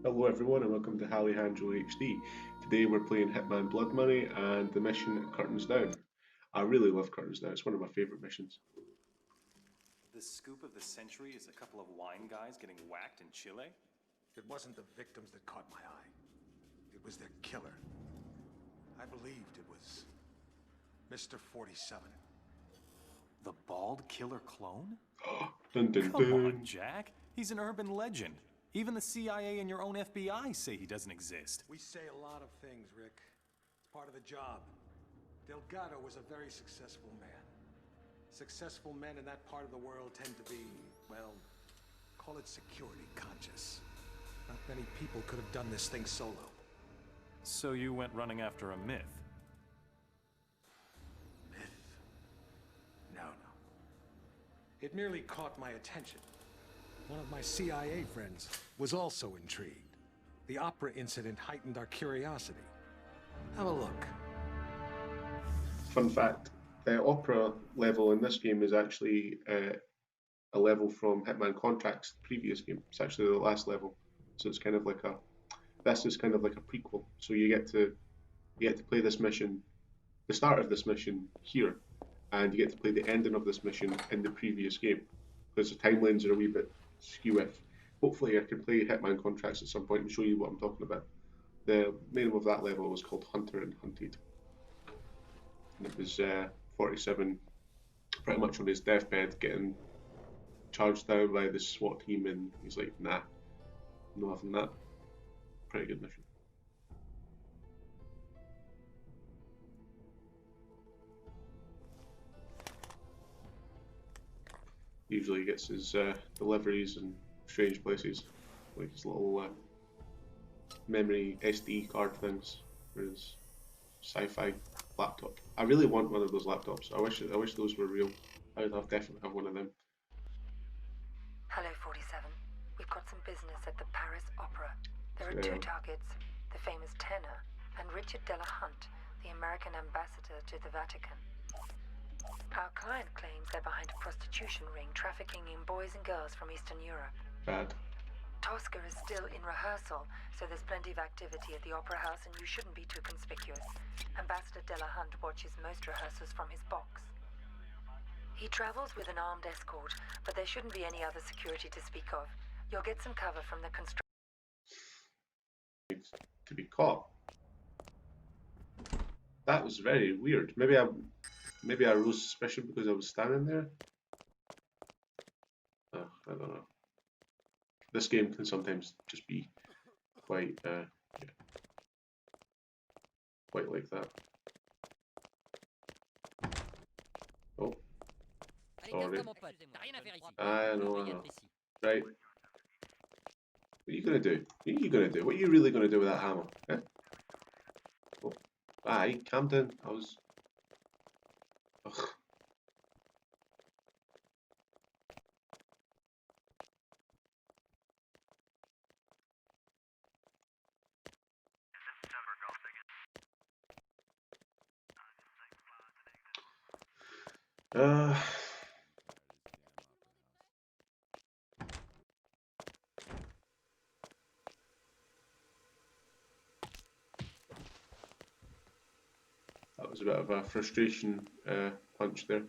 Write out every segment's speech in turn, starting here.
Hello everyone and welcome to Handle HD. Today we're playing Hitman Blood Money and the mission Curtains Down. I really love Curtains Down, it's one of my favourite missions. The scoop of the century is a couple of wine guys getting whacked in Chile? It wasn't the victims that caught my eye. It was their killer. I believed it was Mr. 47. The bald killer clone? Dun dun Come on, dun. Jack. He's an urban legend. Even the CIA and your own FBI say he doesn't exist. We say a lot of things, Rick. It's part of the job. Delgado was a very successful man. Successful men in that part of the world tend to be, well, call it security conscious. Not many people could have done this thing solo. So you went running after a myth? Myth? No. It merely caught my attention. One of my CIA friends was also intrigued. The opera incident heightened our curiosity. Have a look. Fun fact, the opera level in this game is actually a level from Hitman Contracts, the previous game. It's actually the last level. So it's kind of like this is kind of like a prequel. So you get to play this mission, the start of this mission here, and you get to play the ending of this mission in the previous game. Because the timelines are a wee bit skew if. Hopefully I can play Hitman Contracts at some point and show you what I'm talking about. The name of that level was called Hunter and Hunted. And it was 47 pretty much on his deathbed getting charged down by the SWAT team and he's like, nah, no having that. Pretty good mission. Usually he gets his deliveries in strange places, like his little memory SD card things for his sci-fi laptop. I really want one of those laptops. I wish those were real. I would definitely have one of them. Hello, 47. We've got some business at the Paris Opera. There are two targets, the famous tenor and Richard Delahunt, the American ambassador to the Vatican. Our client claims they're behind a prostitution ring trafficking in boys and girls from Eastern Europe. Bad. Tosca is still in rehearsal, so there's plenty of activity at the Opera House and you shouldn't be too conspicuous. Ambassador Delahunt watches most rehearsals from his box. He travels with an armed escort, but there shouldn't be any other security to speak of. You'll get some cover from the construction. To be caught. That was very weird. Maybe I rose suspicion because I was standing there. Oh, I don't know. This game can sometimes just be quite quite like that. Oh, sorry. I know. Right. What are you gonna do? What are you gonna do? What are you really gonna do with that hammer? Eh? Oh. Aye, calm down. I was. Ugh. Uh, that was a bit of a frustration punch there.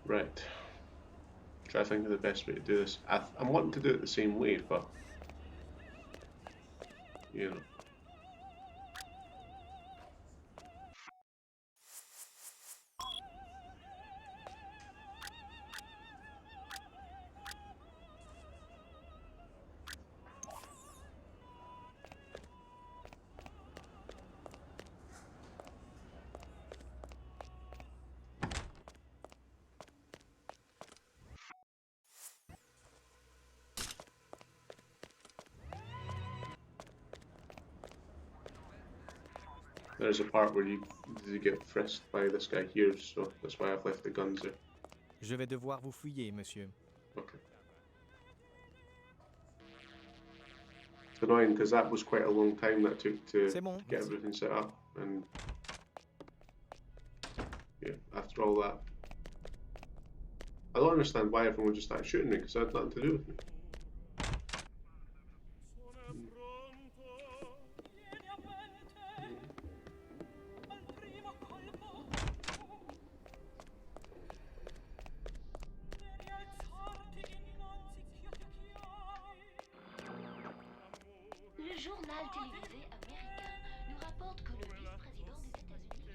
Right. Try to think of the best way to do this. I'm wanting to do it the same way, but you know. There's a part where you get frisked by this guy here, so that's why I've left the guns there. Je vais devoir vous fouiller, monsieur. Okay. annoying because that was quite a long time that took to C'est bon, get merci. everything set up, and yeah, after all that, I don't understand why everyone just started shooting me because it had nothing to do with me. Le journal télévisé américain nous rapporte que le vice-président des États-Unis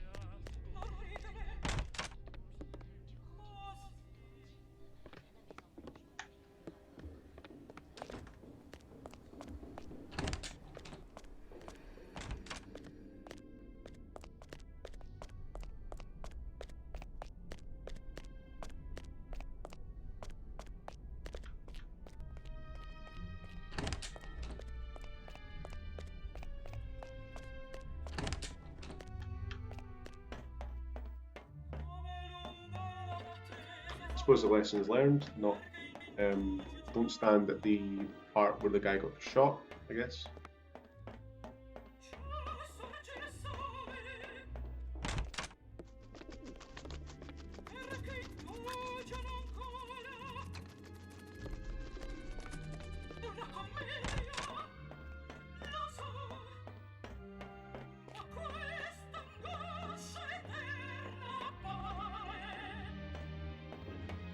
I suppose the lesson is learned, not don't stand at the part where the guy got shot, I guess.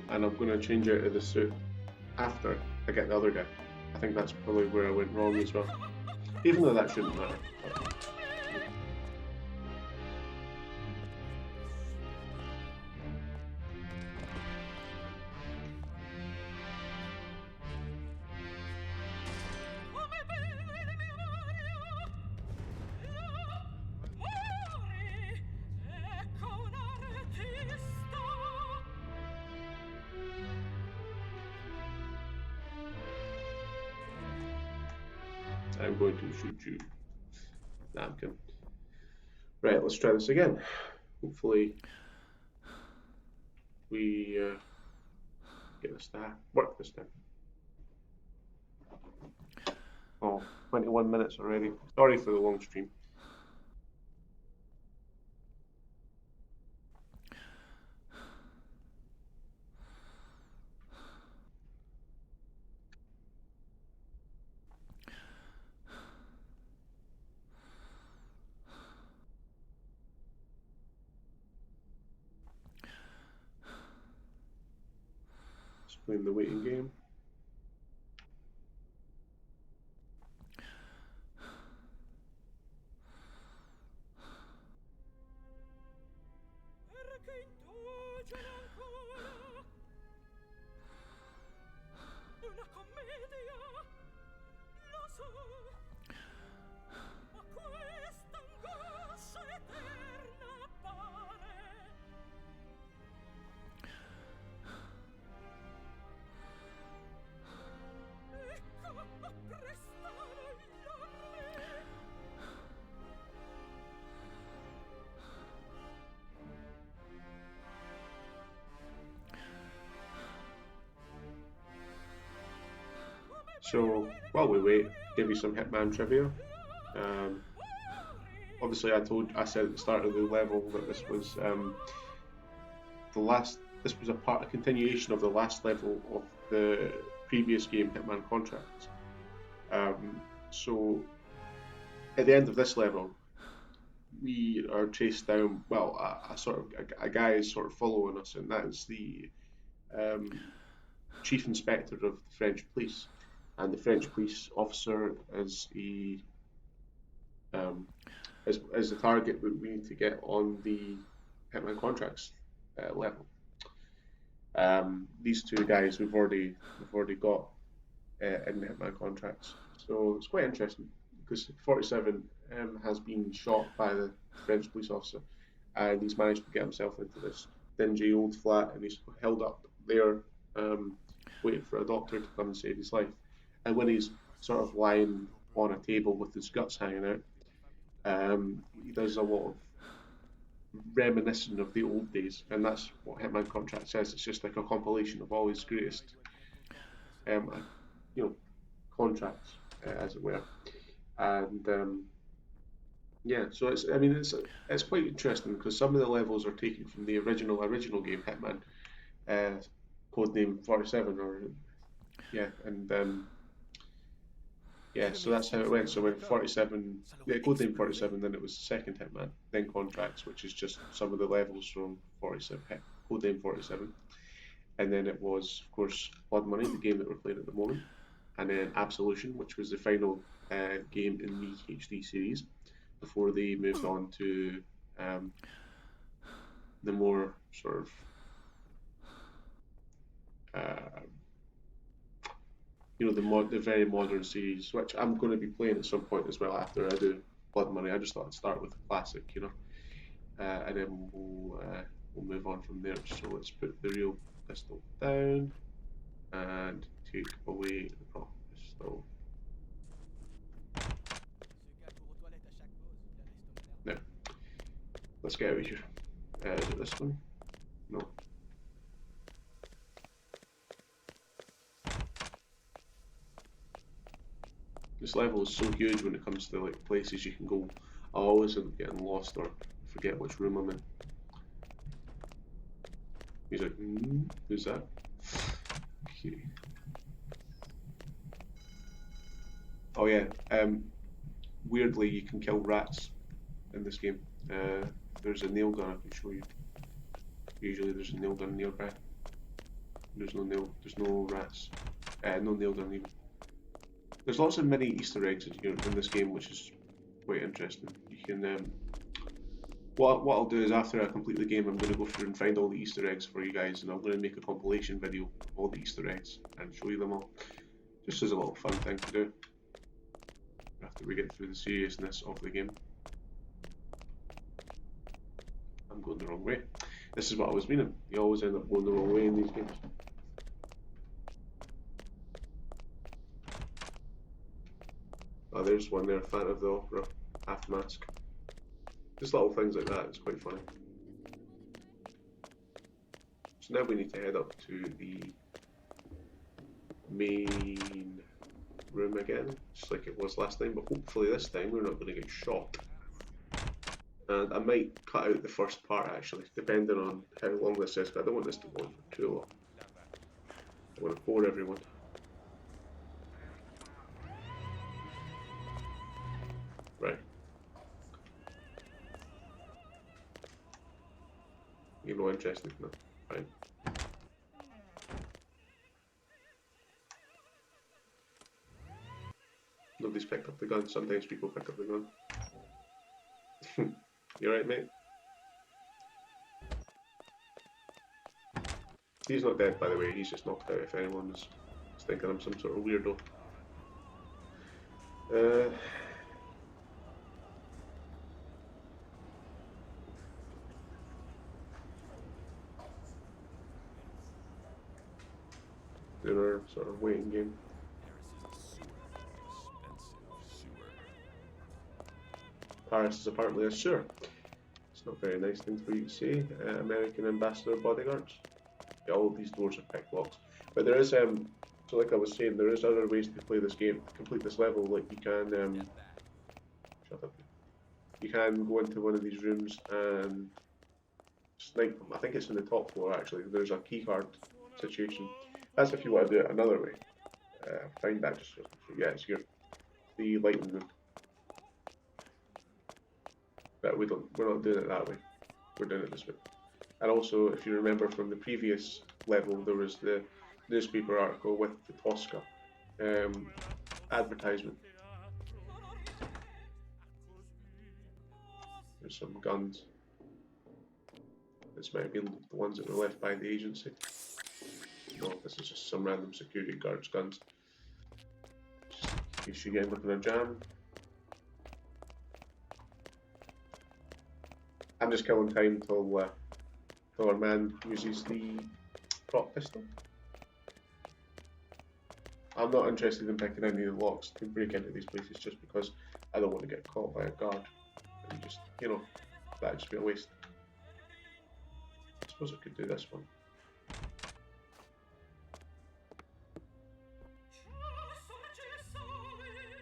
And I'm going to change out of the suit after I get the other guy. I think that's probably where I went wrong as well. Even though that shouldn't matter. I'm going to shoot you. Nah, I'm kidding. Right, let's try this again. Hopefully we get this to work this time. Oh, 21 minutes already. Sorry for the long stream. Playing the waiting game. So while we wait, give you some Hitman trivia. Obviously, I said at the start of the level that this was This was a continuation of the last level of the previous game, Hitman Contracts. So at the end of this level, we are chased down. Well, a guy is sort of following us, and that is the chief inspector of the French police. And the French police officer is the target that we need to get on the Hitman Contracts level. These two guys we've already got in the Hitman Contracts, so it's quite interesting because 47 has been shot by the French police officer, and he's managed to get himself into this dingy old flat, and he's held up there waiting for a doctor to come and save his life. And when he's sort of lying on a table with his guts hanging out, he does a lot of reminiscent of the old days, and that's what Hitman Contract says. It's just like a compilation of all his greatest, contracts. as it were. And yeah, so it's quite interesting because some of the levels are taken from the original game Hitman, codename 47, or yeah, and yeah, so that's how it went. So when 47, yeah, codename 47, then it was the second Hitman, then Contracts, which is just some of the levels from 47, codename 47, and then it was of course Blood Money, the game that we're playing at the moment, and then Absolution, which was the final game in the HD series before they moved on to the more sort of uh, the very modern series, which I'm going to be playing at some point as well after I do Blood Money. I just thought I'd start with the classic, and then we'll move on from there. So let's put the real pistol down and take away the prop pistol. Now, let's get out of here. Is it this one? No. This level is so huge when it comes to like places you can go. I always end up getting lost or forget which room I'm in. He's like, who's that? Okay. Oh yeah. Weirdly, you can kill rats in this game. There's a nail gun I can show you. Usually there's a nail gun nearby. There's no rats. No nail gun even. There's lots of mini Easter eggs in this game, which is quite interesting. You can what I'll do is after I complete the game, I'm going to go through and find all the Easter eggs for you guys, and I'm going to make a compilation video of all the Easter eggs and show you them all, just as a little fun thing to do after we get through the seriousness of the game. I'm going the wrong way. This is what I was meaning. You always end up going the wrong way in these games. Oh, there's one there, Phantom of the Opera, half mask. Just little things like that, it's quite funny. So now we need to head up to the main room again, just like it was last time, but hopefully this time we're not going to get shot. And I might cut out the first part actually, depending on how long this is, but I don't want this to go on for too long. I want to bore everyone. Right. You're not interested in that. Fine. Nobody's picked up the gun. Sometimes people pick up the gun. You alright, mate? He's not dead, by the way. He's just knocked out, if anyone was thinking I'm some sort of weirdo. Doing our sort of waiting game. Paris is apparently a sewer. It's not a very nice thing for you to say. American ambassador bodyguards. Yeah, all of these doors are pick locks. But there is so like I was saying, there is other ways to play this game, to complete this level. Like you can shut up. You can go into one of these rooms and snipe them. I think it's in the top floor actually. There's a keycard situation. That's if you want to do it another way. Find that just yeah, it's your the lighting room. But we're not doing it that way. We're doing it this way. And also, if you remember from the previous level, there was the newspaper article with the Tosca advertisement. There's some guns. This might have been the ones that were left by the agency. No, this is just some random security guards' guns. Just in case you get looking at a jam. I'm just killing time till our man uses the prop pistol. I'm not interested in picking any of the locks to break into these places just because I don't want to get caught by a guard. And just, that'd just be a waste. I suppose I could do this one.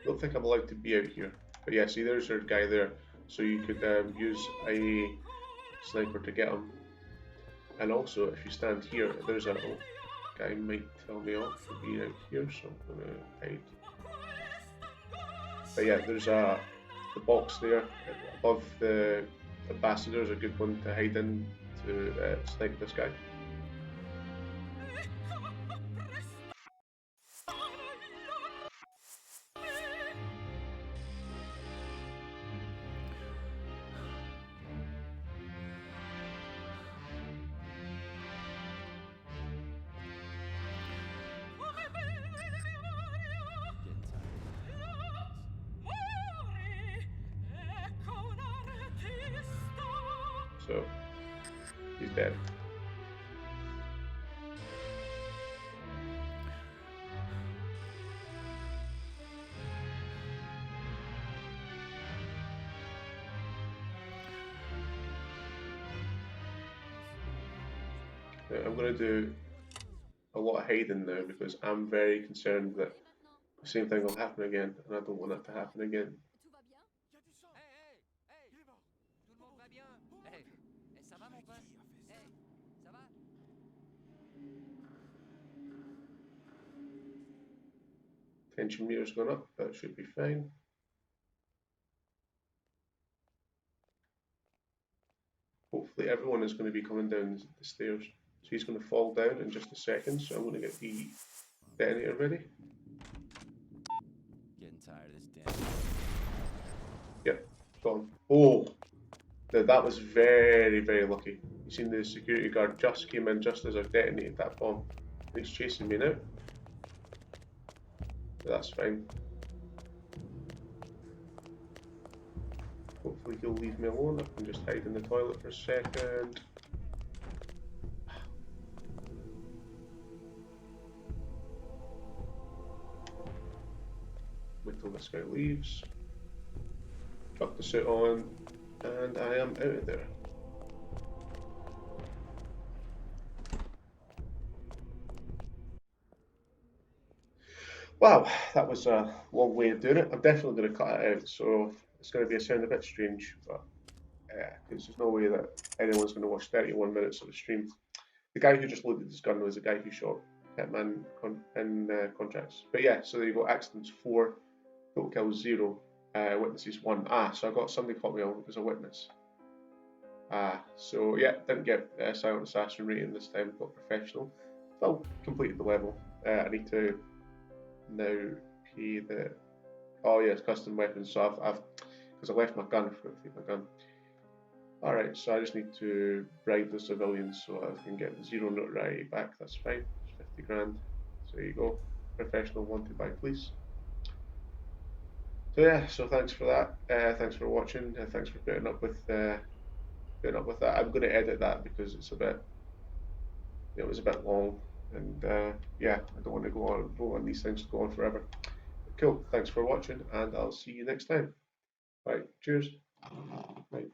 don't think I'm allowed to be out here. But yeah, see, there's our guy there. So you could use a sniper to get him. And also, if you stand here, there's a guy might tell me off for being out here, so I'm gonna hide. But yeah, there's the box there above the ambassador is a good one to hide in to snipe this guy. So he's dead. I'm going to do a lot of hiding now because I'm very concerned that the same thing will happen again, and I don't want that to happen again. Tension meter's gone up, that should be fine. Hopefully everyone is going to be coming down the stairs. So he's going to fall down in just a second, so I'm going to get the detonator ready. Getting tired of this damn. Yep, gone. Oh, now that was very, very lucky. You seen the security guard just came in just as I detonated that bomb. He's chasing me now. That's fine. Hopefully he'll leave me alone. I can just hide in the toilet for a second. Wait till this guy leaves. Chuck the suit on, and I am out of there. Wow, that was a long way of doing it. I'm definitely going to cut it out, so it's going to be sound a bit strange, but because there's no way that anyone's going to watch 31 minutes of a stream. The guy who just loaded his gun was the guy who shot Hitman in contracts. But yeah, so there you go. Accidents 4, total kills 0, witnesses 1. So I got somebody caught me on as a witness. So yeah, didn't get silent assassin rating this time. Got professional. Still completed the level. I need to now pay the. Oh yes, custom weapons. So I've because I left my gun. I forgot to take my gun. Alright, so I just need to bribe the civilians so I can get 0 notoriety back, that's fine, it's 50 grand. So there you go, professional wanted by police. So yeah, so thanks for that, thanks for watching, thanks for putting up with that. I'm going to edit that because it's a bit, it was a bit long, and yeah, I don't want to go on these things to go on forever. Cool, thanks for watching, and I'll see you next time. Right, cheers. Bye.